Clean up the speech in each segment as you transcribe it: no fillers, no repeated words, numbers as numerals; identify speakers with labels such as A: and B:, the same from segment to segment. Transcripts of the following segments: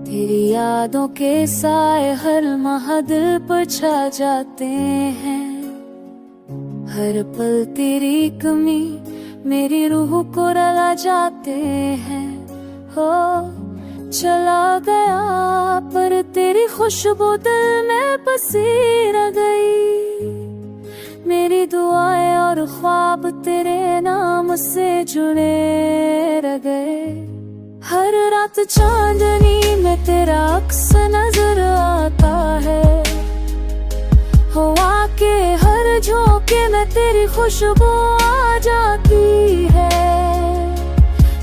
A: तेरी यादों के साए हर माह दिल पर छा जाते हैं। हर पल तेरी कमी मेरी रूह को रुला जाते हैं। हो चला गया पर तेरी खुशबू दिल में बसी रह गई। मेरी दुआएं और ख्वाब तेरे नाम से जुड़े रह गए। हर रात चांदनी में तेरा अक्स नजर आता है। हवा के हर झोंके में तेरी खुशबू आ जाती है।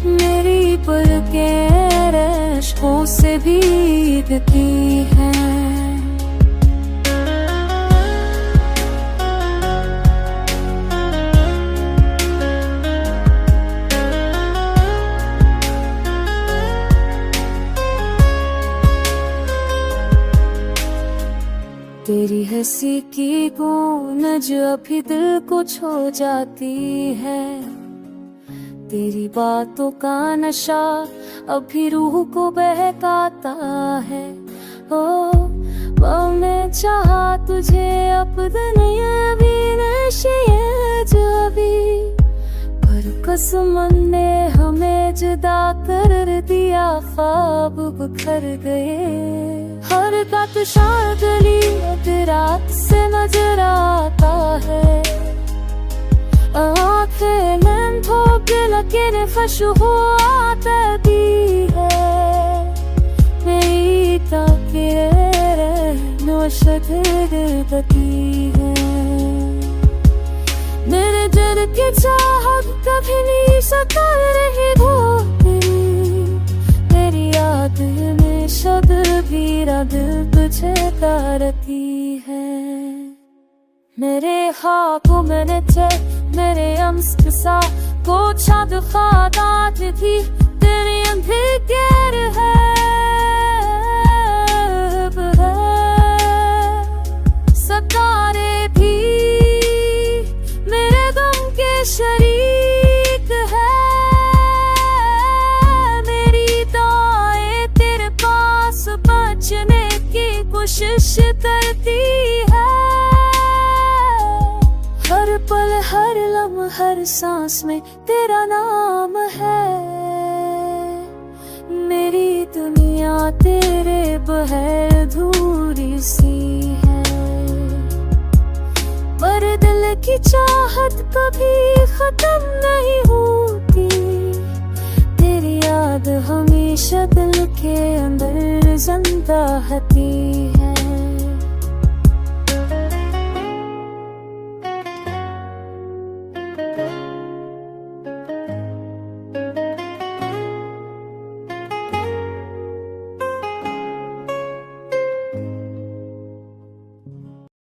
A: मेरी पलकें रेशों से भीगती हैं। तेरी हंसी की गूंज अभी दिल को छू जाती है। तेरी बातों का नशा अभी रूह को बहकाता है। ओ मैं चाहा तुझे अपने भी नशे जावी, पर कसम ने हमें जुदा कर दिया। ख्वाब बिखर गए। हर बात शादली रात से नजर आता है। आँखें नैन धोके लगे खुशबू आती है। मेरी ताकीरें नौशदगती है। मेरे दिल की चाहत कभी नहीं सता रही हो। तेरी याद में शद मेरा दिल तुझे करती है। मेरे ख्वाबों में थे मेरे अम्स सा को छाद खादात थी। तेरी अंधेर है सतारे भी मेरे गम के शरीक है। मेरी दुआएं तेरे पास बचने की कोशिश करती है। हर पल हर लम्हा हर सांस में तेरा नाम है। मेरी दुनिया तेरे बगैर अधूरी सी है। पर दिल की चाहत कभी खत्म नहीं होती। तेरी याद हमेशा दिल के अंदर जिंदा रहती है।